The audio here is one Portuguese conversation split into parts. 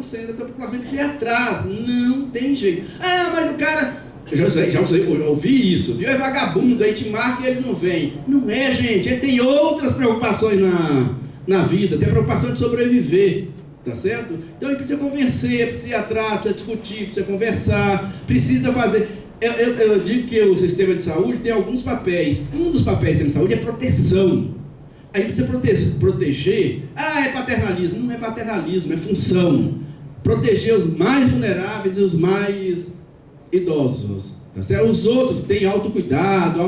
dessa população que precisa ir atrás. Não tem jeito. Ah, mas o cara... Eu ouvi isso, viu? É vagabundo, aí te marca e ele não vem. Não é, gente. Ele tem outras preocupações na vida. Tem a preocupação de sobreviver. Tá certo? Então ele precisa convencer, precisa ir atrás, precisa discutir, precisa conversar, precisa fazer... Eu digo que o sistema de saúde tem alguns papéis. Um dos papéis do sistema de saúde é proteção. Aí precisa proteger. Ah, é paternalismo. Não é paternalismo, é função. Proteger os mais vulneráveis e os mais idosos. Tá certo? Os outros têm autocuidado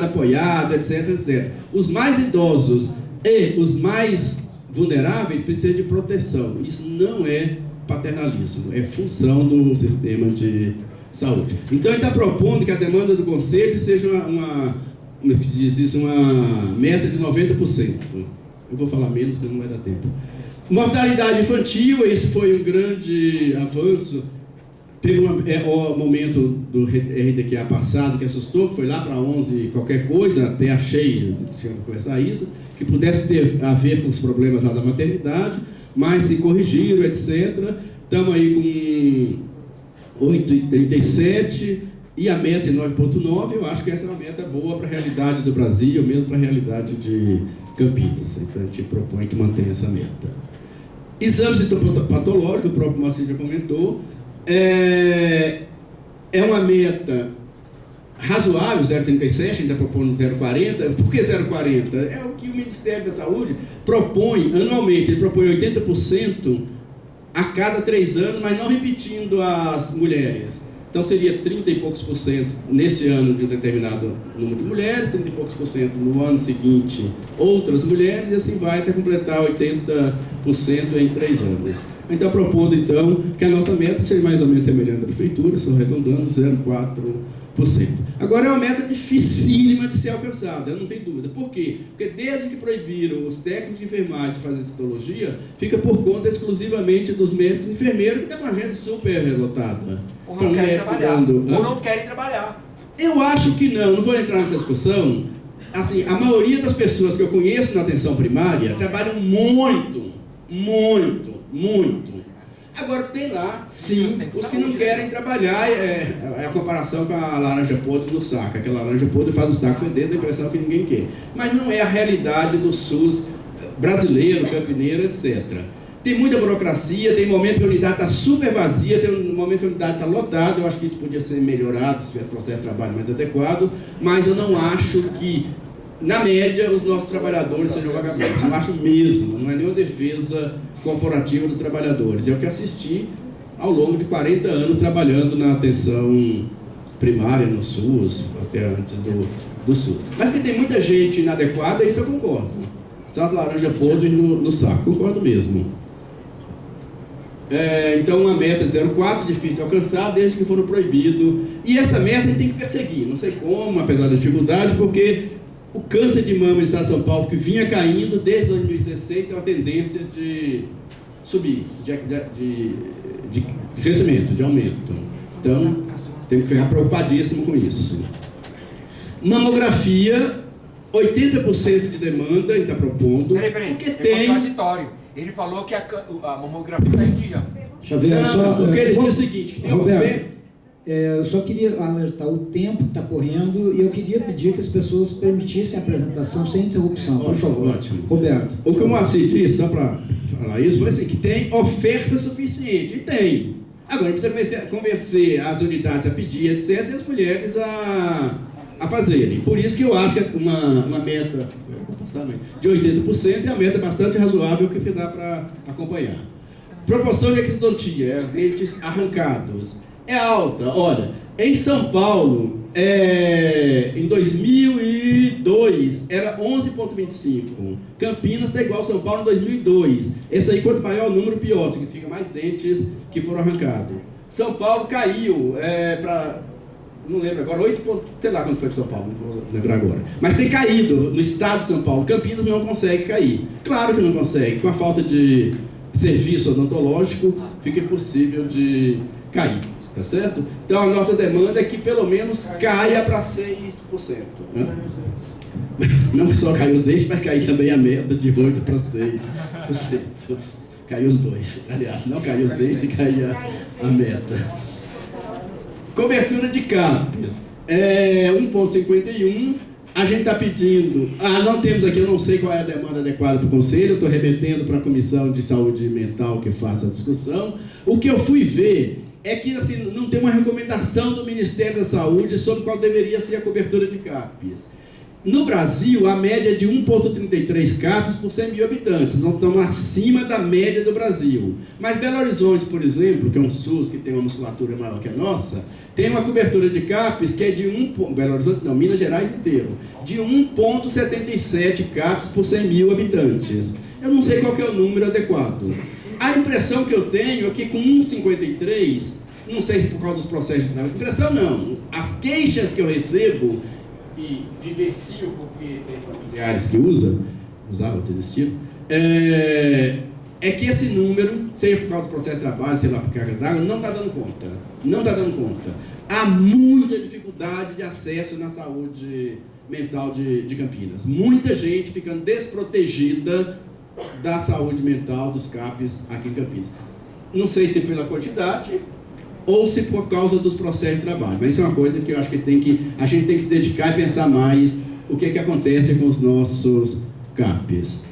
apoiado, etc, etc. Os mais idosos e os mais vulneráveis precisam de proteção. Isso não é paternalismo, é função do sistema de saúde. Então ele está propondo que a demanda do Conselho seja uma meta de 90%. Eu vou falar menos, porque não vai dar tempo. Mortalidade infantil, esse foi um grande avanço. Teve um momento do RDQA passado que assustou, que foi lá para 11 qualquer coisa, até achei, tinha que conversar isso, que pudesse ter a ver com os problemas lá da maternidade, mas se corrigiram, etc. Estamos aí com 8,37 e a meta de 9,9. Eu acho que essa é uma meta boa para a realidade do Brasil, mesmo para a realidade de Campinas. Então a gente propõe que mantenha essa meta. Exame citopatológico, o próprio Moacir já comentou, é uma meta razoável, 0,37, a gente está propondo 0,40. Por que 0,40? É o que o Ministério da Saúde propõe anualmente. Ele propõe 80% a cada 3 anos, mas não repetindo as mulheres. Então seria 30 e poucos por cento nesse ano de um determinado número de mulheres, 30 e poucos por cento no ano seguinte outras mulheres, e assim vai até completar 80% em 3 anos. Então propondo então que a nossa meta seja mais ou menos semelhante à prefeitura, só arredondando 0,4%. Agora é uma meta dificílima de ser alcançada, eu não tenho dúvida. Por quê? Porque desde que proibiram os técnicos de enfermagem de fazer citologia, fica por conta exclusivamente dos médicos e enfermeiros, que está com a agenda super lotada. Ou não querem trabalhar. Ou não querem trabalhar. Eu acho que não vou entrar nessa discussão. Assim, a maioria das pessoas que eu conheço na atenção primária trabalham muito. Agora tem lá, sim, os que não querem trabalhar, é a comparação com a laranja podre no saco. Aquela laranja podre faz o saco feder, dá a impressão que ninguém quer. Mas não é a realidade do SUS brasileiro, campineiro, etc. Tem muita burocracia, tem momento que a unidade está super vazia, tem um momento que a unidade está lotada. Eu acho que isso podia ser melhorado se tivesse processo de trabalho mais adequado, mas eu não acho que, na média, os nossos trabalhadores sejam vagabundos. Não acho mesmo, não é nenhuma defesa corporativa dos trabalhadores. É o que assisti ao longo de 40 anos trabalhando na atenção primária, no SUS, até antes do SUS. Mas que tem muita gente inadequada, isso eu concordo. São as laranjas podres no saco, concordo mesmo. Então uma meta de 0,4, difícil de alcançar, desde que foram proibidos. E essa meta a gente tem que perseguir, não sei como, apesar da dificuldade, porque o câncer de mama no estado de São Paulo, que vinha caindo desde 2016, tem uma tendência de subir, de crescimento, de aumento. Então, temos que ficar preocupadíssimo com isso. Mamografia, 80% de demanda, ele está propondo. Peraí, porque tem contraditório. Ele falou que a mamografia está em dia. Deixa eu ver, só... Porque ele diz o seguinte, que tem Roberto, eu só queria alertar, o tempo está correndo e eu queria pedir que as pessoas permitissem a apresentação sem interrupção, por favor. Ótimo. Roberto. O que o Moacir disse, só para falar isso, foi assim, que tem oferta suficiente, e tem. Agora, precisa convencer as unidades a pedir, etc., e as mulheres a fazerem. Por isso que eu acho que uma meta de 80% é uma meta bastante razoável que dá para acompanhar. Proporção de exodontia, dentes arrancados, é alta. Olha, em São Paulo, em 2002, era 11,25. Campinas está igual a São Paulo em 2002. Esse aí, quanto maior o número, pior. Significa mais dentes que foram arrancados. São Paulo caiu para... Não lembro agora, 8, sei lá quando foi para São Paulo, não vou lembrar agora. Mas tem caído no estado de São Paulo. Campinas não consegue cair. Claro que não consegue. Com a falta de serviço odontológico, fica impossível de cair. Tá certo? Então a nossa demanda é que pelo menos caia para 6%. Né? Não só caiu o dente, mas cair também a meta de 8 para 6%. Caiu os dois. Aliás, não caiu os dentes, caiu a meta. Cobertura de CAPES. 1,51. A gente está pedindo... não temos aqui, eu não sei qual é a demanda adequada para o Conselho, eu estou remetendo para a Comissão de Saúde Mental que faça a discussão. O que eu fui ver é que assim, não tem uma recomendação do Ministério da Saúde sobre qual deveria ser a cobertura de CAPES. No Brasil, a média é de 1,33 CAPES por 100 mil habitantes. Nós estamos acima da média do Brasil. Mas Belo Horizonte, por exemplo, que é um SUS que tem uma musculatura maior que a nossa, tem uma cobertura de CAPES que é de Belo Horizonte, não, Minas Gerais inteiro, de 1,77 CAPES por 100 mil habitantes. Eu não sei qual que é o número adequado. A impressão que eu tenho é que com 1,53, não sei se por causa dos processos de trabalho, impressão não, as queixas que eu recebo, que vivenciam porque tem familiares que usavam, desistiram, é que esse número, seja por causa do processo de trabalho, sei lá, por cargas d'água, não está dando conta. Não está dando conta. Há muita dificuldade de acesso na saúde mental de Campinas. Muita gente ficando desprotegida da saúde mental dos CAPES aqui em Campinas. Não sei se pela quantidade ou se por causa dos processos de trabalho. Mas isso é uma coisa que eu acho que a gente tem que se dedicar e pensar mais o que acontece com os nossos CAPES.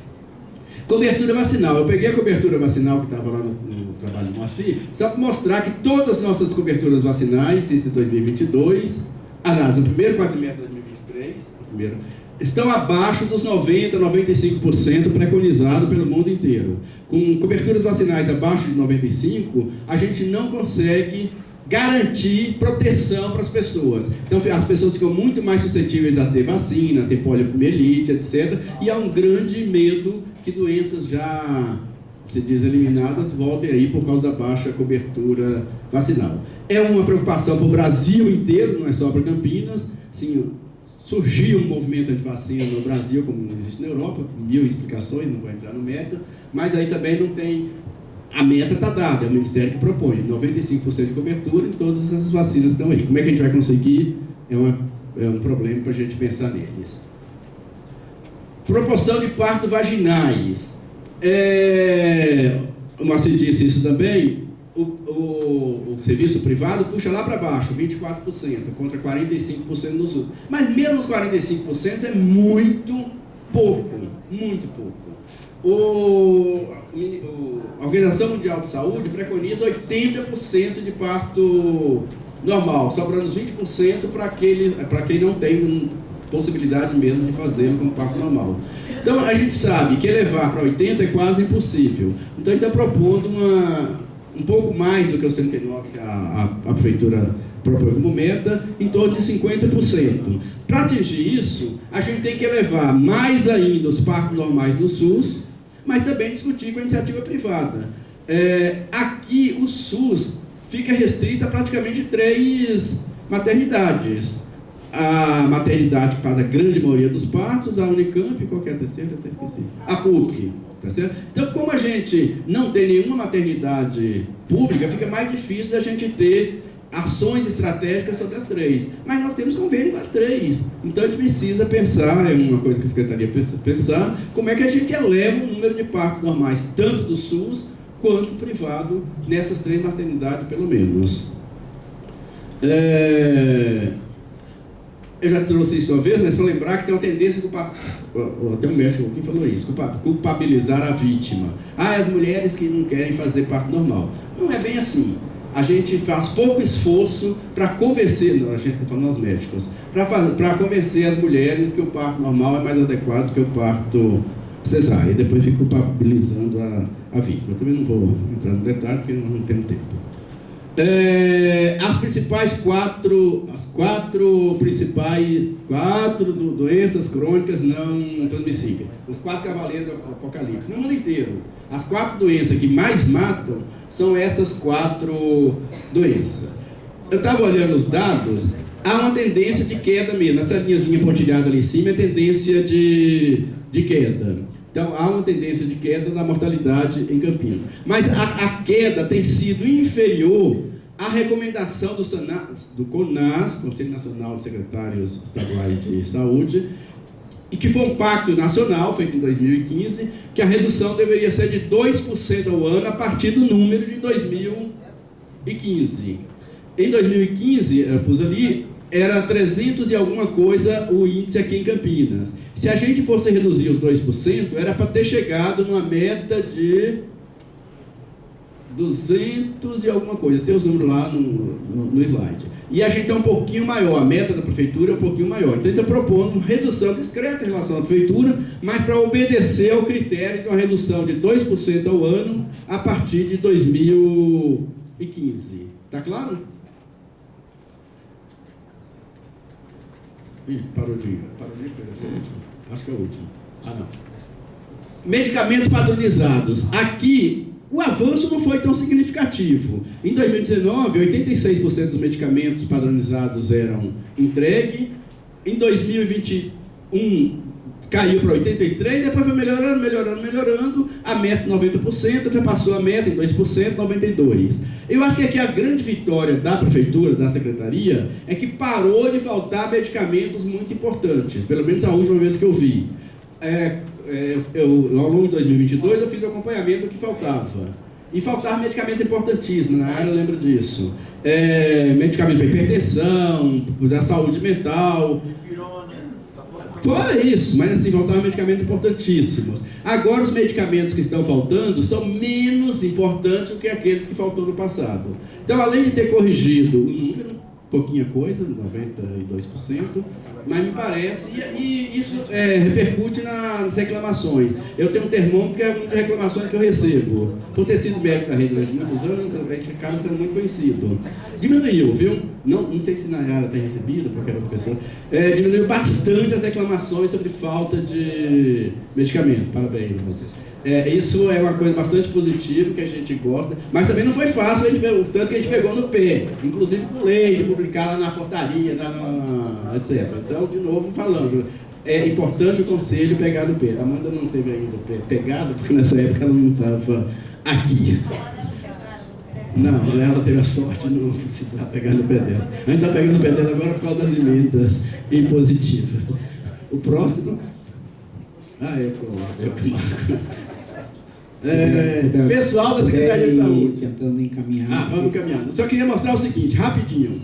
Cobertura vacinal. Eu peguei a cobertura vacinal que estava lá no trabalho do Moacir, só para mostrar que todas as nossas coberturas vacinais, isso em 2022, aliás, no primeiro quadrimestre de 2023, estão abaixo dos 90%, 95% preconizado pelo mundo inteiro. Com coberturas vacinais abaixo de 95%, a gente não consegue garantir proteção para as pessoas. Então, as pessoas ficam muito mais suscetíveis a ter vacina, a ter poliomielite, etc. E há um grande medo que doenças já, se diz, eliminadas, voltem aí por causa da baixa cobertura vacinal. É uma preocupação para o Brasil inteiro, não é só para Campinas. Sim, surgiu um movimento anti-vacina no Brasil, como não existe na Europa, com 1000 explicações, não vou entrar no mérito, mas aí também não tem... A meta está dada, é o Ministério que propõe 95% de cobertura e todas essas vacinas estão aí. Como é que a gente vai conseguir? É um problema para a gente pensar neles. Proporção de partos vaginais. O Moacir disse isso também. O serviço privado puxa lá para baixo, 24%, contra 45% no SUS. Mas mesmo os 45% é muito pouco, muito pouco. A Organização Mundial de Saúde preconiza 80% de parto normal, sobrando os 20% para quem não tem possibilidade mesmo de fazê-lo como parto normal. Então a gente sabe que elevar para 80% é quase impossível. Então ele está propondo um pouco mais do que o 79% que a prefeitura propõe como meta, em torno de 50%. Para atingir isso, a gente tem que elevar mais ainda os partos normais no SUS, mas também discutir com a iniciativa privada. Aqui o SUS fica restrito a praticamente 3 maternidades. A maternidade que faz a grande maioria dos partos, a Unicamp, qual que é a terceira? Eu até esqueci. A PUC, tá certo? Então, como a gente não tem nenhuma maternidade pública, fica mais difícil da gente ter ações estratégicas sobre as 3. Mas nós temos convênio com as 3. Então, a gente precisa pensar, é uma coisa que a Secretaria precisa pensar, como é que a gente eleva o número de partos normais, tanto do SUS quanto privado, nessas 3 maternidades, pelo menos. Eu já trouxe isso uma vez, mas só lembrar que tem uma tendência, até o médico que falou isso, culpabilizar a vítima. As mulheres que não querem fazer parto normal. Não é bem assim. A gente faz pouco esforço para convencer, a gente está falando aos médicos, para convencer as mulheres que o parto normal é mais adequado que o parto cesárea. E depois fica culpabilizando a vítima. Eu também não vou entrar no detalhe, porque não temos tempo. As principais 4 doenças crônicas não transmissíveis, os 4 cavaleiros do Apocalipse, no mundo inteiro. As 4 doenças que mais matam são essas 4 doenças. Eu estava olhando os dados, há uma tendência de queda mesmo. Essa linhazinha pontilhada ali em cima é tendência de queda. Então, há uma tendência de queda da mortalidade em Campinas. Mas a queda tem sido inferior à recomendação do CONAS, Conselho Nacional de Secretários Estaduais de Saúde, e que foi um pacto nacional feito em 2015, que a redução deveria ser de 2% ao ano a partir do número de 2015. Em 2015, eu pus ali, era 300 e alguma coisa o índice aqui em Campinas. Se a gente fosse reduzir os 2%, era para ter chegado numa meta de 200 e alguma coisa, tem os números lá no slide. E a gente é um pouquinho maior, a meta da prefeitura é um pouquinho maior. Então, ele está propondo uma redução discreta em relação à prefeitura, mas para obedecer ao critério de uma redução de 2% ao ano a partir de 2015. Está claro? Ih, parou de ir, acho que é o último. Ah, não. Medicamentos padronizados. Aqui, o avanço não foi tão significativo. Em 2019, 86% dos medicamentos padronizados eram entregues. Em 2021, caiu para 83%, depois foi melhorando. A meta 90%, já passou a meta em 2%, 92%. Eu acho que aqui a grande vitória da prefeitura, da secretaria, é que parou de faltar medicamentos muito importantes, pelo menos a última vez que eu vi. Ao longo de 2022, eu fiz o acompanhamento do que faltava. E faltavam medicamentos importantíssimos, na área eu lembro disso. Medicamento para hipertensão, da saúde mental. Fora isso, mas assim, faltavam medicamentos importantíssimos. Agora os medicamentos que estão faltando são menos importantes do que aqueles que faltou no passado. Então, além de ter corrigido o número, pouquinha coisa, 92%, mas me parece, e isso repercute nas reclamações. Eu tenho um termômetro que é muitas reclamações que eu recebo. Por ter sido médico da rede durante muitos anos, a gente acaba ficando muito conhecido. Diminuiu, viu? Não sei se na área tem recebido, porque era outra pessoa. Diminuiu bastante as reclamações sobre falta de medicamento. Parabéns. Isso é uma coisa bastante positiva, que a gente gosta, mas também não foi fácil, tanto que a gente pegou no pé, inclusive com lei, de publicar lá na portaria, etc. Então, de novo, falando, é importante o conselho pegar no pé. A Amanda não teve ainda o pé pegado, porque nessa época ela não estava aqui. Não, ela teve a sorte de não precisar pegar no pé dela. A gente está pegando no pé dela agora por causa das emendas impositivas. O próximo? Pessoal da Secretaria de Saúde. Tentando encaminhar. Vamos encaminhando. Só queria mostrar o seguinte, rapidinho.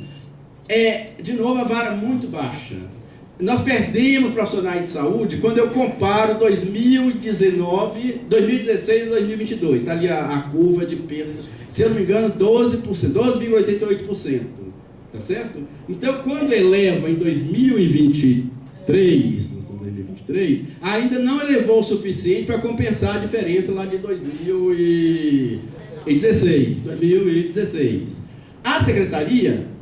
De novo, a vara muito baixa. Nós perdemos profissionais de saúde quando eu comparo 2016 e 2022. Está ali a curva de perda. Se eu não me engano, 12,88%. Tá certo? Então, quando eleva em 2023, ainda não elevou o suficiente para compensar a diferença lá de 2016. A secretaria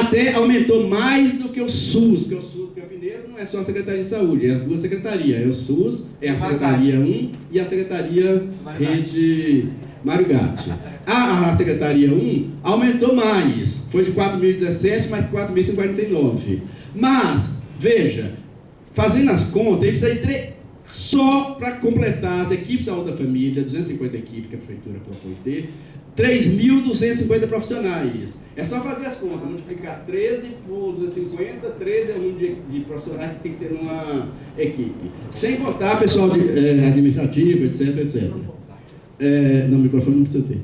até aumentou mais do que o SUS, porque o SUS Campineiro não é só a Secretaria de Saúde, é as duas secretarias, o SUS é a Secretaria 1 e a Secretaria Rede Mário Gatti. A Secretaria 1 aumentou mais, foi de 4.017 mais 4.149. Mas, veja, fazendo as contas, ele precisa de só para completar as equipes de saúde da família, 250 equipes que a prefeitura propõe ter, 3.250 profissionais. É só fazer as contas, multiplicar 13 por 250, 13 é o número de profissionais que tem que ter numa equipe. Sem contar pessoal administrativo, etc. Não, o microfone não precisa ter.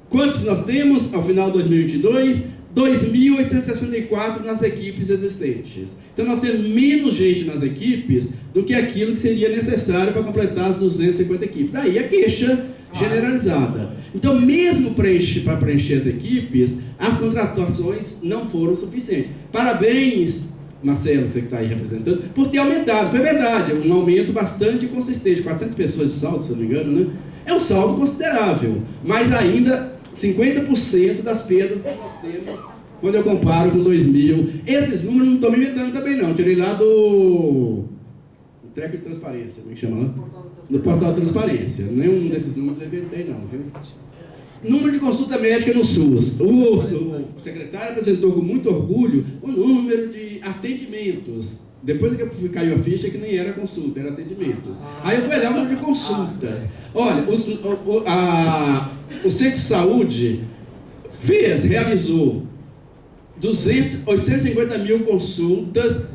Quantos nós temos ao final de 2022? 2.864 nas equipes existentes. Então, nós temos menos gente nas equipes do que aquilo que seria necessário para completar as 250 equipes. Daí a queixa generalizada. Então, mesmo para preencher as equipes, as contratações não foram suficientes. Parabéns, Marcelo, você que está aí representando, por ter aumentado. Foi verdade, um aumento bastante consistente. 400 pessoas de saldo, se não me engano, né? É um saldo considerável, mas ainda 50% das perdas que nós temos quando eu comparo com 2000. Esses números não estou me inventando também não, tirei lá do treco de transparência, como é que chama lá? Do portal de transparência. Nenhum desses números eu inventei não, viu? Número de consulta médica no SUS. O secretário apresentou com muito orgulho o número de atendimentos. Depois que caiu a ficha, que nem era consulta, era atendimentos. Aí eu fui olhar o número de consultas. Olha, o centro de saúde realizou 850 mil consultas.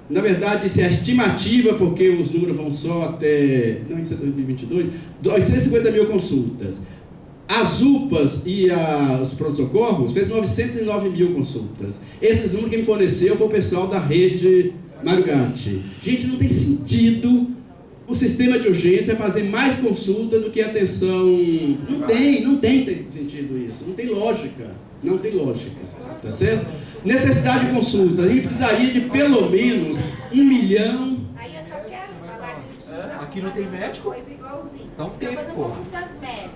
Na verdade, isso é a estimativa, porque os números vão só até... Não, isso é 2022. 850 mil consultas. As UPAs e os pronto-socorros fez 909 mil consultas. Esses números quem me forneceu foi o pessoal da rede Mário Gatti. Gente, não tem sentido o sistema de urgência fazer mais consulta do que atenção. Não tem sentido isso. Não tem lógica. Não tem lógica. Tá certo? Necessidade de consulta. A gente precisaria de pelo menos 1 milhão. Aí eu só quero falar que Aqui não tem médico? coisa igualzinho. Então tem, fazendo pô. consultas médicas.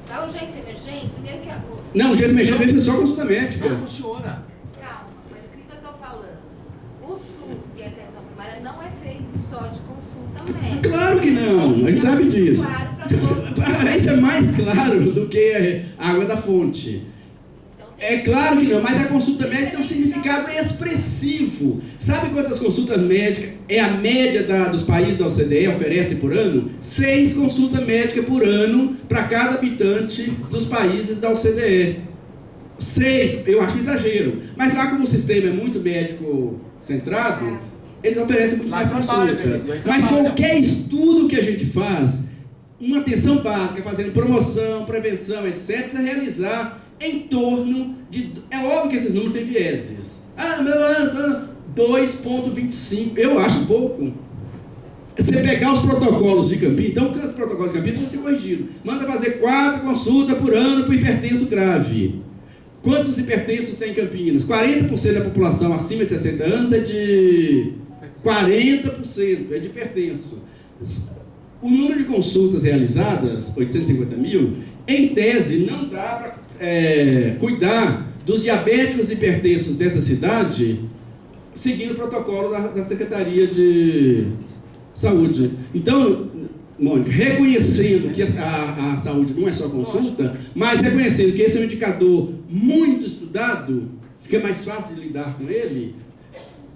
Da urgência emergente, primeiro que a... Não, urgência emergente é só consulta médica. Não funciona. Calma, mas o que eu estou falando? O SUS e a atenção primária não é feito só de consulta médica. Claro que não, a gente sabe disso. Claro para todos. Isso é mais claro do que a água da fonte. É claro que não, mas a consulta médica tem um significado expressivo. Sabe quantas consultas médicas é a média dos países da OCDE oferecem por ano? 6 consultas médicas por ano para cada habitante dos países da OCDE. 6, eu acho um exagero. Mas lá como o sistema é muito médico centrado, eles oferecem muito mais consultas. Mas qualquer estudo que a gente faz, uma atenção básica, fazendo promoção, prevenção, etc., precisa realizar em torno de... É óbvio que esses números têm vieses. 2,25, eu acho pouco. Você pegar os protocolos de Campinas, então os protocolos de Campinas precisam ser corrigidos. Manda fazer 4 consultas por ano para hipertenso grave. Quantos hipertensos tem em Campinas? 40% da população acima de 60 anos é de... 40% é de hipertenso. O número de consultas realizadas, 850 mil, em tese não dá para cuidar dos diabéticos e hipertensos dessa cidade seguindo o protocolo da Secretaria de Saúde. Então, Mônica, reconhecendo que a saúde não é só consulta, mas reconhecendo que esse é um indicador muito estudado, fica mais fácil de lidar com ele,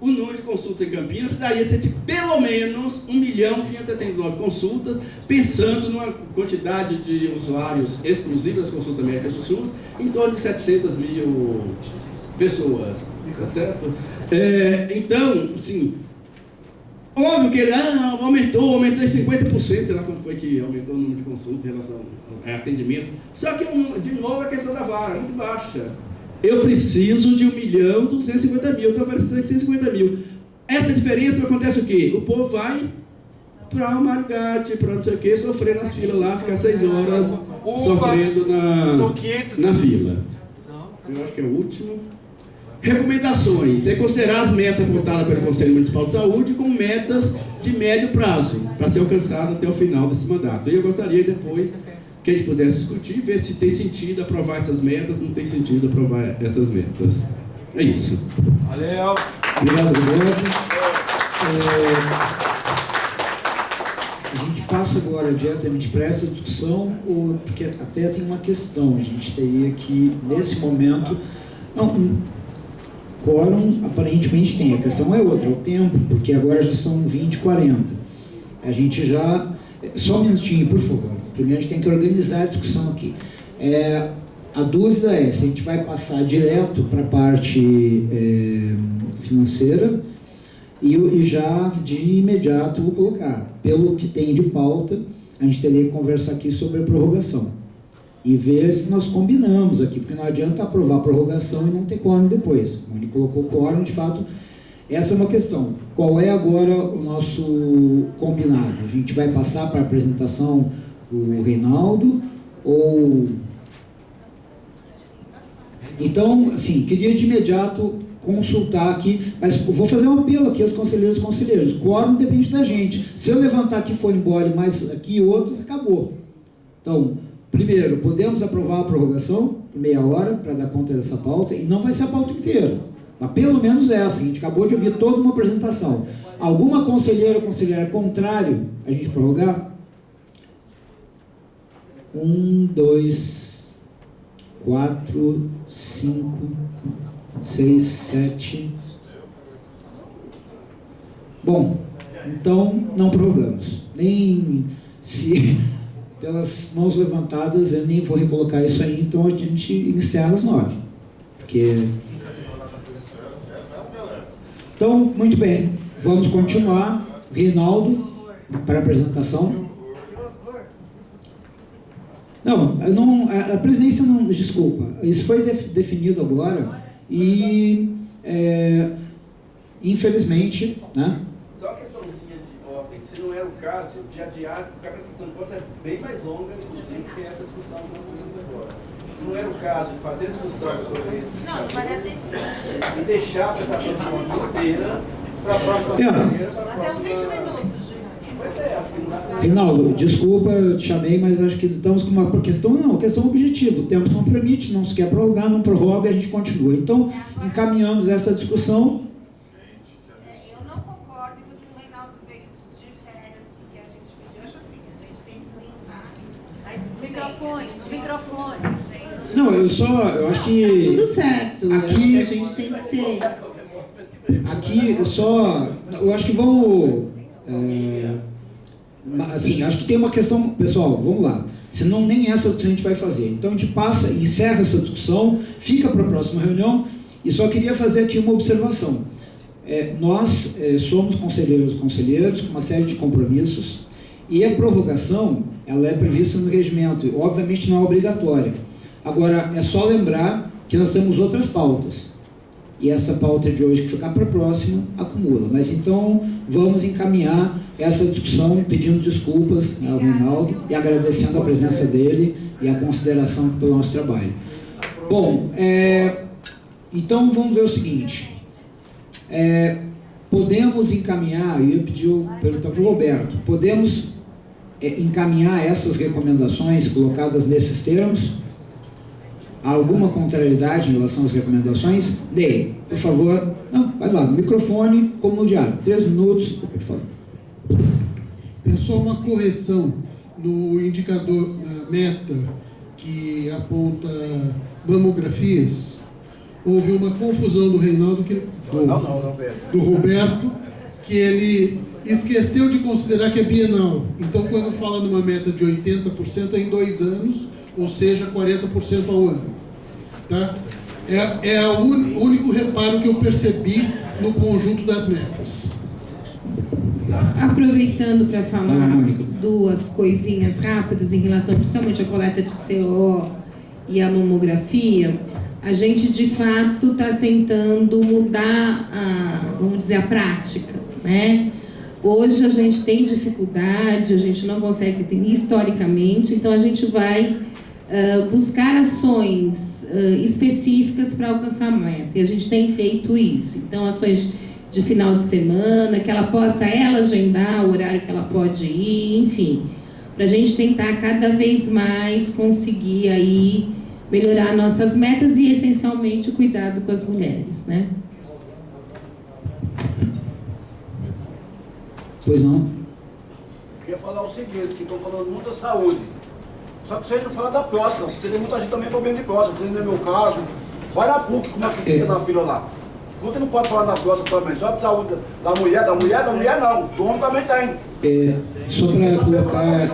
o número de consultas em Campinas precisaria ser de pelo menos 1.579 consultas, pensando numa quantidade de usuários exclusivos das consultas médicas do SUS, em torno de 700 mil pessoas, tá certo? Então, assim, óbvio que ele aumentou em 50%, sei lá quanto foi que aumentou o número de consultas em relação ao atendimento, só que, de novo, a questão da vara, muito baixa. Eu preciso de 1.250.000, estou oferecendo 850 mil. Essa diferença acontece o quê? O povo vai para o Mário Gatti, para não sei o quê, sofrer nas filas lá, ficar 6 horas sofrendo na fila. Eu acho que é o último. Recomendações. É considerar as metas apontadas pelo Conselho Municipal de Saúde como metas de médio prazo, para ser alcançado até o final desse mandato. E eu gostaria depois que a gente pudesse discutir, ver se tem sentido aprovar essas metas, não tem sentido aprovar essas metas. É isso. Valeu. Obrigado, Roberto. A gente passa agora diretamente para essa discussão, porque até tem uma questão. A gente teria que, nesse momento... Quórum aparentemente tem, a questão é outra, é o tempo, porque agora já são 20h40. A gente já... Só um minutinho, por favor. Primeiro a gente tem que organizar a discussão aqui. A dúvida é se a gente vai passar direto para a parte financeira e já de imediato vou colocar. Pelo que tem de pauta, a gente teria que conversar aqui sobre a prorrogação. E ver se nós combinamos aqui, porque não adianta aprovar a prorrogação e não ter quórum depois. O Moni colocou quórum, de fato, essa é uma questão. Qual é agora o nosso combinado? A gente vai passar para a apresentação do Reinaldo ou... Então, assim, queria de imediato consultar aqui, mas vou fazer um apelo aqui aos conselheiros e conselheiros. Quórum depende da gente. Se eu levantar aqui e for embora e mais aqui outros, acabou. Então... Primeiro, podemos aprovar a prorrogação por meia hora para dar conta dessa pauta, e não vai ser a pauta inteira, mas pelo menos essa. A gente acabou de ouvir toda uma apresentação. Alguma conselheira ou conselheira contrário a gente prorrogar? 1, 2, 4, 5, 6, 7. Bom, então não prorrogamos. Nem se... Pelas mãos levantadas, eu nem vou recolocar isso aí, então a gente encerra às 9. Porque Então, muito bem, vamos continuar. Reinaldo, para a apresentação. Não, a presidência não, desculpa, isso foi definido agora e, infelizmente, né? Só a questãozinha de ordem, se não era o caso de adiar, porque a prestação de contas é bem mais longa, inclusive, que essa discussão que nós temos agora. Se não era o caso de fazer discussão sobre esse e deixar a prestação de contas inteira para a próxima feira, Até uns 20 minutos. Pois é, acho que não dá para... Reinaldo, desculpa, eu te chamei, mas acho que estamos com uma questão objetiva. O tempo não permite, não se quer prorrogar, não prorroga e a gente continua. Então, encaminhamos essa discussão. Eu não concordo que o Reinaldo veio de férias, porque a gente pediu, acho assim, a gente tem que pensar. Microfone. Não, eu acho que... Tudo certo, Aqui- acho que a gente tem que ser... Aqui, eu acho que vamos... assim, acho que tem uma questão... Pessoal, vamos lá. Senão nem essa que a gente vai fazer. Então, a gente passa, encerra essa discussão, fica para a próxima reunião, e só queria fazer aqui uma observação. Nós somos conselheiros com uma série de compromissos, e a prorrogação, ela é prevista no regimento, e obviamente não é obrigatória. Agora, é só lembrar que nós temos outras pautas. E essa pauta de hoje que ficar para a próxima, acumula. Mas então, vamos encaminhar essa discussão pedindo desculpas ao Reinaldo e agradecendo a presença dele e a consideração pelo nosso trabalho. Bom, então vamos ver o seguinte. Podemos encaminhar, eu ia perguntar para o Roberto, podemos encaminhar essas recomendações colocadas nesses termos? Há alguma contrariedade em relação às recomendações? Dei, por favor. Não, vai lá, microfone, como no diário. 3 minutos, depois fala. É só uma correção no indicador, na meta que aponta mamografias. Houve uma confusão do Reinaldo, do Roberto, que ele esqueceu de considerar que é bienal. Então, quando fala numa meta de 80%, é em 2 anos, ou seja, 40% ao ano. Tá? É o único reparo que eu percebi no conjunto das metas. Aproveitando para falar 2 coisinhas rápidas em relação principalmente à coleta de CO e à mamografia, a gente de fato está tentando mudar vamos dizer, a prática, né? Hoje a gente tem dificuldade, a gente não consegue ter historicamente, então a gente vai buscar ações específicas para alcançar a meta, e a gente tem feito isso. Então, ações de final de semana, que ela possa agendar o horário que ela pode ir, enfim, para a gente tentar cada vez mais conseguir aí melhorar nossas metas e essencialmente o cuidado com as mulheres, né? Pois não? Eu queria falar o seguinte, que estou falando muito da saúde. Só que vocês não falam da próstata, porque tem muita gente também com problema de próstata, que não é meu caso. Vai na PUC, como é que fica na fila lá? Você não pode falar da próstata também, só de saúde da mulher não, do homem também tem. Só para colocar,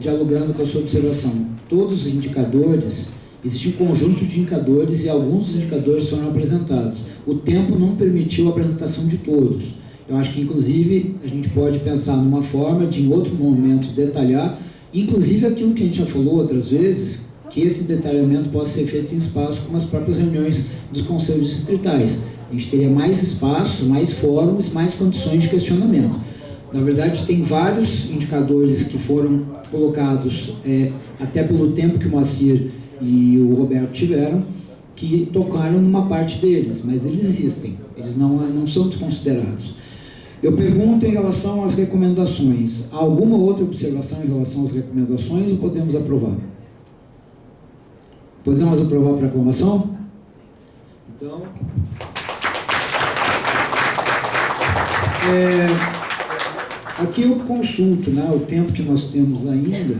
dialogando com a sua observação, todos os indicadores, existe um conjunto de indicadores e alguns dos indicadores foram apresentados. O tempo não permitiu a apresentação de todos. Eu acho que, inclusive, a gente pode pensar numa forma de, em outro momento, detalhar, inclusive aquilo que a gente já falou outras vezes, que esse detalhamento possa ser feito em espaço como as próprias reuniões dos conselhos distritais. A gente teria mais espaços, mais fóruns, mais condições de questionamento. Na verdade, tem vários indicadores que foram colocados, até pelo tempo que o Moacir e o Roberto tiveram, que tocaram numa parte deles, mas eles existem, eles não são desconsiderados. Eu pergunto em relação às recomendações. Há alguma outra observação em relação às recomendações ou podemos aprovar? Podemos aprovar para aclamação? Então... aqui eu consulto, né, o tempo que nós temos ainda,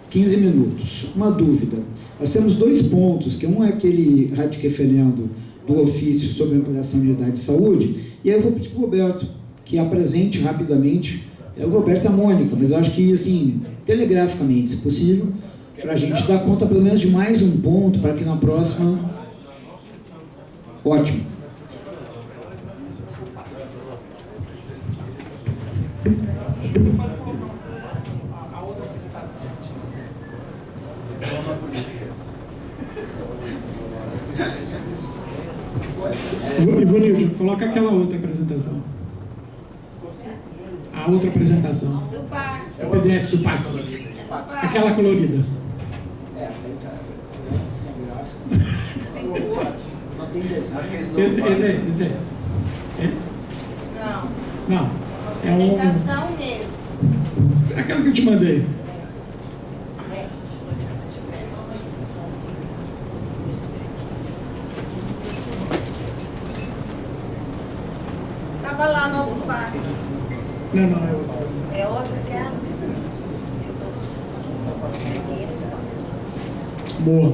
15 minutos. Uma dúvida. Nós temos 2 pontos, que um é aquele radique-referendo do ofício sobre a ampliação de unidade de saúde, e aí eu vou pedir para o Roberto que apresente rapidamente, o Roberto e a Mônica, mas eu acho que, assim, telegraficamente, se possível, para a gente dar conta pelo menos de mais um ponto, para que na próxima... Ótimo. Ivanildo, coloca aquela outra apresentação. A outra apresentação. Do parque. É o PDF do parque. Aquela colorida. Essa aí tá sem graça. Não tem desenho. Acho que eles não Esse fazem. aí. Esse? Não. Não. É um. Alimentação mesmo. Aquela que eu te mandei. Tava lá no novo parque. Não, é outra. É outra que é? Boa.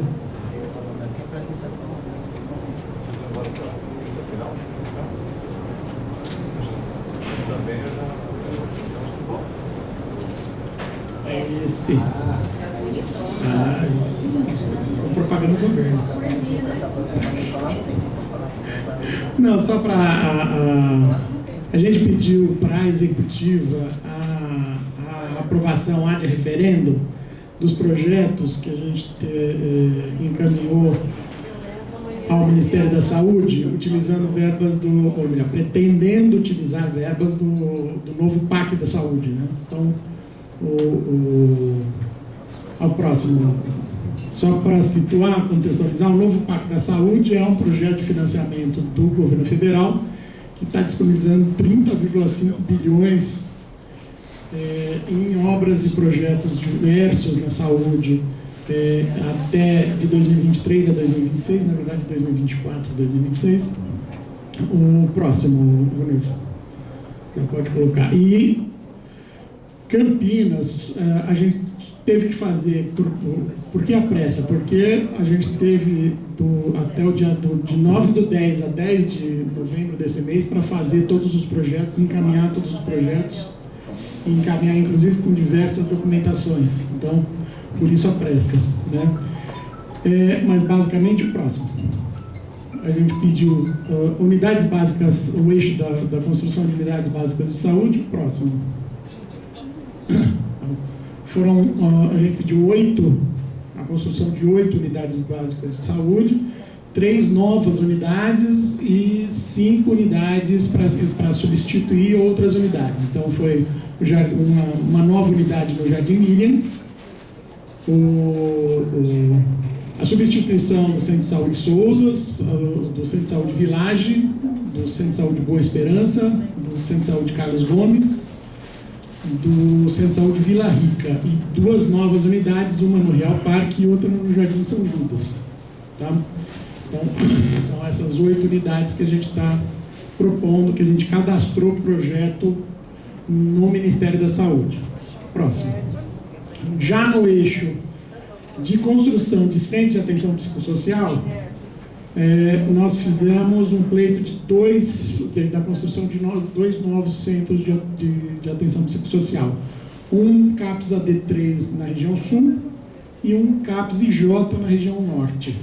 Esse. Esse. Propaganda do governo. Não, só para a gente pediu para a executiva a aprovação ad referendo dos projetos que a gente encaminhou ao Ministério da Saúde, utilizando verbas ou melhor, pretendendo utilizar verbas do novo PAC da Saúde, né? Então, ao próximo, só para situar, contextualizar, o novo PAC da Saúde é um projeto de financiamento do governo federal que está disponibilizando 30,5 bilhões em obras e projetos diversos na saúde até de 2023 a 2026, na verdade 2024 a 2026. O próximo, já pode colocar. E Campinas, a gente teve que fazer, por que a pressa? Porque a gente teve até o dia de 9/10 a 10 de novembro desse mês para fazer todos os projetos, encaminhar todos os projetos, e encaminhar inclusive com diversas documentações. Então, por isso a pressa, né? Mas basicamente o próximo. A gente pediu unidades básicas, o eixo da construção de unidades básicas de saúde, o próximo. A gente pediu a construção de 8 unidades básicas de saúde, 3 novas unidades e 5 unidades para substituir outras unidades. Então foi uma nova unidade no Jardim Miriam, a substituição do Centro de Saúde Souzas, do Centro de Saúde Village, do Centro de Saúde Boa Esperança, do Centro de Saúde Carlos Gomes, do Centro de Saúde Vila Rica, e 2 novas unidades, uma no Real Parque e outra no Jardim São Judas. Tá? Então, são essas 8 unidades que a gente está propondo, que a gente cadastrou o projeto no Ministério da Saúde. Próximo. Já no eixo de construção de centro de atenção psicossocial, nós fizemos um pleito da construção de 2 novos centros de atenção psicossocial. Um CAPS AD3 na região sul e um CAPS IJ na região norte.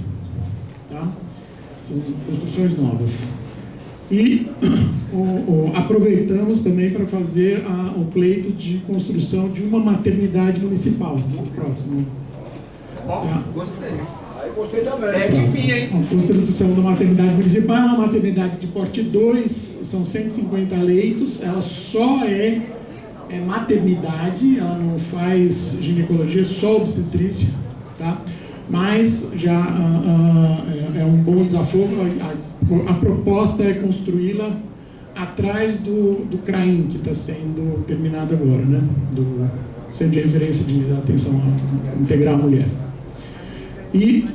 Tá? São construções novas. E aproveitamos também para fazer o pleito de construção de uma maternidade municipal. Próximo. Tá? Gostei. Aí gostei também. É que fim, hein? A construção da maternidade municipal é uma maternidade de porte 2, são 150 leitos, ela só é maternidade, ela não faz ginecologia, só obstetrícia, tá? Mas já é um bom desafio. A proposta é construí-la atrás do CRAIM, que está sendo terminado agora, né? Do Centro de Referência de Atenção Integral à Mulher. E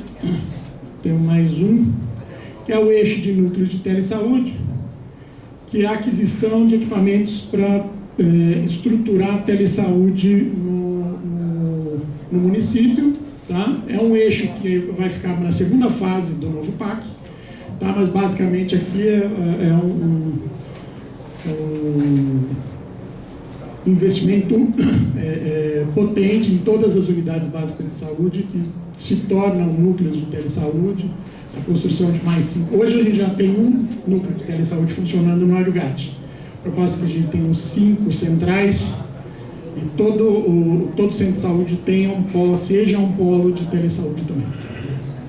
tem mais um, que é o eixo de núcleo de telesaúde, que é a aquisição de equipamentos para estruturar a telesaúde no município. Tá? É um eixo que vai ficar na segunda fase do novo PAC, tá? Mas basicamente aqui é um investimento potente em todas as unidades básicas de saúde que se tornam núcleos de telesaúde, a construção de mais 5. Hoje a gente já tem um núcleo de telesaúde funcionando no Ariugate. A proposta é que a gente tem uns 5 centrais e todo centro de saúde tenha um polo, seja um polo de telesaúde também.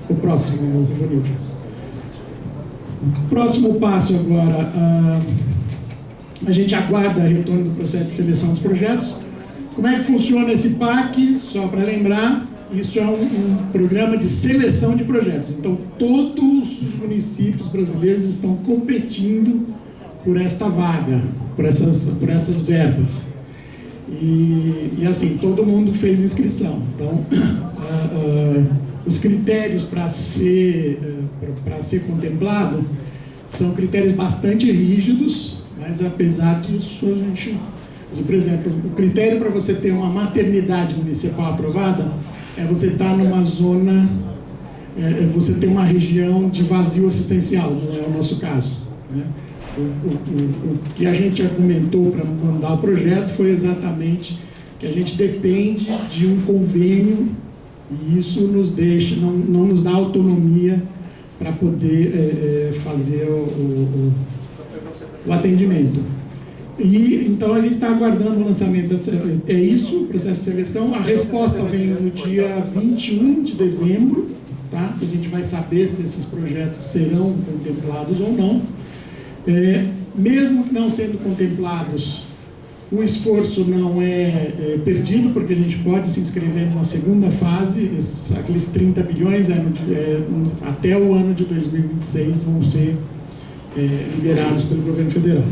O próximo, Ivanildo. Próximo passo agora, a gente aguarda o retorno do processo de seleção dos projetos. Como é que funciona esse PAC? Só para lembrar, isso é um programa de seleção de projetos. Então, todos os municípios brasileiros estão competindo por esta vaga, por essas verbas. E assim, todo mundo fez inscrição. Então, os critérios para ser contemplado são critérios bastante rígidos, mas apesar disso, a gente... Por exemplo, o critério para você ter uma maternidade municipal aprovada é você estar numa zona, você ter uma região de vazio assistencial, não é o nosso caso, né? O que a gente argumentou para mandar o projeto foi exatamente que a gente depende de um convênio e isso nos deixa, não nos dá autonomia para poder fazer o atendimento. E então a gente está aguardando o lançamento, é isso, o processo de seleção. A resposta vem no dia 21 de dezembro, tá? A gente vai saber se esses projetos serão contemplados ou não. Mesmo que não sendo contemplados, o esforço não é perdido, porque a gente pode se inscrever numa segunda fase. Aqueles 30 bilhões até o ano de 2026 vão ser liberados pelo governo federal.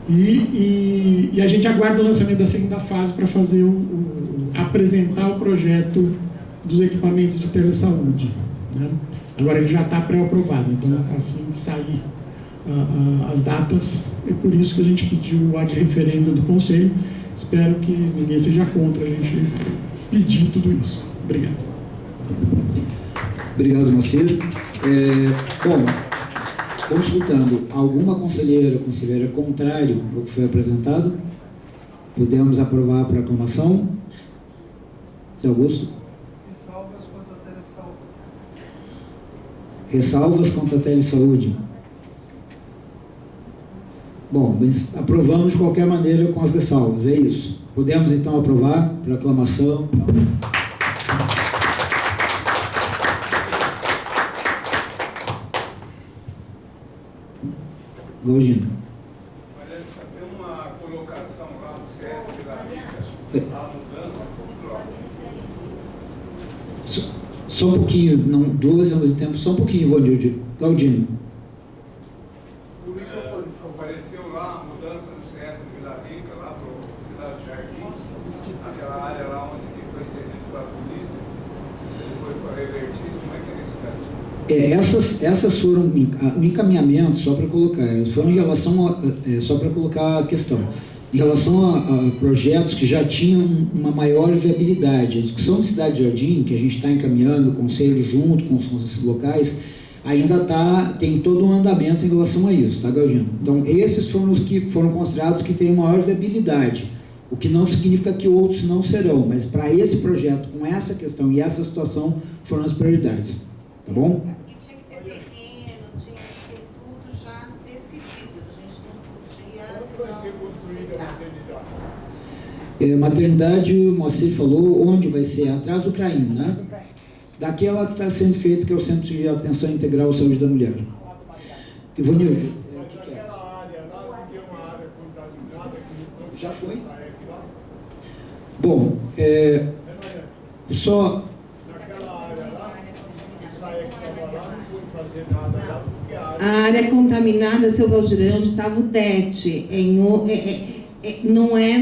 E a gente aguarda o lançamento da segunda fase para fazer apresentar o projeto dos equipamentos de telesaúde, né? Agora ele já está pré-aprovado, então assim que sair as datas, é por isso que a gente pediu o ad referendo do Conselho. Espero que ninguém seja contra a gente pedir tudo isso. Obrigado. Obrigado, Moacir. Bom, consultando, alguma conselheira ou conselheira contrário ao que foi apresentado? Podemos aprovar por aclamação? Zé Augusto? Ressalvas quanto à telesaúde. Ressalvas quanto à telesaúde. Bom, aprovamos de qualquer maneira com as ressalvas, é isso. Podemos então aprovar por aclamação? Galdino. Mas tem uma colocação lá no CS de la Rica, a mudança cultural. Só um pouquinho, não, duas ao mesmo tempo, só um pouquinho, Galdino. O microfone, apareceu lá a mudança do CS de Vila Rica, lá para o Cidade de Jardim, aquela área lá onde foi cedido para a polícia, depois foi revertido. Como é que é isso, cara? Essas foram o encaminhamento, só para colocar, foram em relação só para colocar a questão, em relação a projetos que já tinham uma maior viabilidade. A discussão de Cidade de Jardim, que a gente está encaminhando, o Conselho junto com os locais, ainda tem todo um andamento em relação a isso, tá, Galdino? Então, esses foram os que foram considerados que têm maior viabilidade, o que não significa que outros não serão, mas para esse projeto, com essa questão e essa situação, foram as prioridades, tá bom? Porque tinha que ter terreno, tinha que ter tudo já decidido, a gente não podia... Como vai ser construída a maternidade? Maternidade, o Moacir falou, onde vai ser? Atrás do CRAIM, né? Daquela que está sendo feita, que é o Centro de Atenção Integral à Saúde da Mulher. Ivonildo. Naquela área lá, não tem uma área contaminada que já foi? Bom, só... Naquela área lá, sai aqui lá, não pode fazer nada lá, porque A área contaminada, seu Valdir, é onde estava o DET. Não é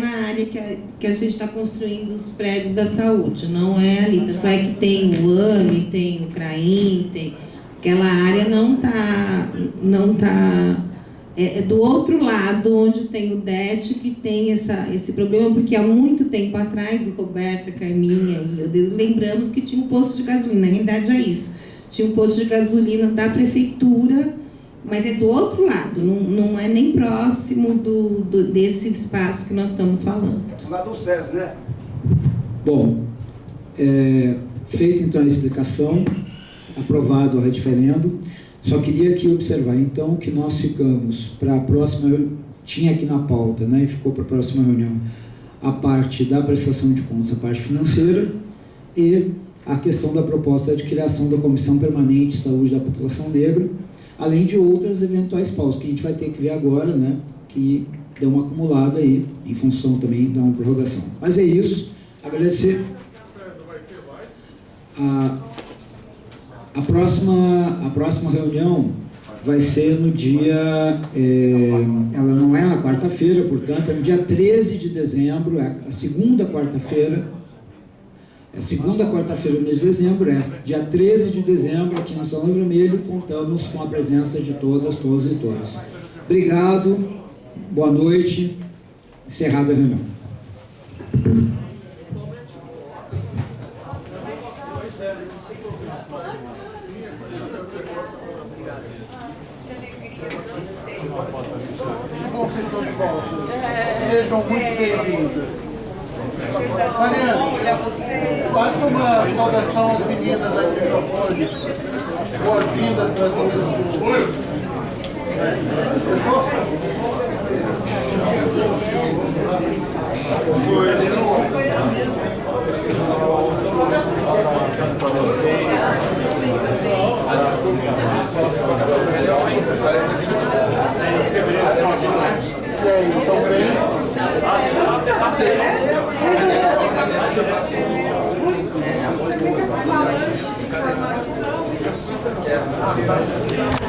na área que a gente está construindo os prédios da saúde, não é ali. Tanto é que tem o AME, tem o CRAIM, tem... Aquela área não tá é do outro lado, onde tem o DET, que tem esse problema, porque há muito tempo atrás, o Roberto, a Carminha e eu lembramos que tinha um posto de gasolina. Na realidade é isso. Tinha um posto de gasolina da prefeitura, mas é do outro lado, não é nem próximo desse espaço que nós estamos falando. Do lado do SES, né? Bom, feita então a explicação, aprovado o referendo, só queria aqui observar então que nós ficamos para a próxima, tinha aqui na pauta, né, e ficou para a próxima reunião, a parte da prestação de contas, a parte financeira, e a questão da proposta de criação da Comissão Permanente de Saúde da População Negra, além de outras eventuais pausas, que a gente vai ter que ver agora, né, que deu uma acumulada aí, em função também da uma prorrogação. Mas é isso, agradecer. A próxima reunião vai ser no dia, ela não é na quarta-feira, portanto, é no dia 13 de dezembro, é a segunda quarta-feira, do mês de dezembro, dia 13 de dezembro, aqui no Salão Vermelho, contamos com a presença de todas, todos e todas. Obrigado, boa noite, encerrada a reunião. Que bom que vocês estão de volta. Sejam muito bem-vindas. Mariana, faça uma saudação às meninas aqui no microfone. Boas-vindas para as meninas. Fechou? E aí, estão bem? Sim.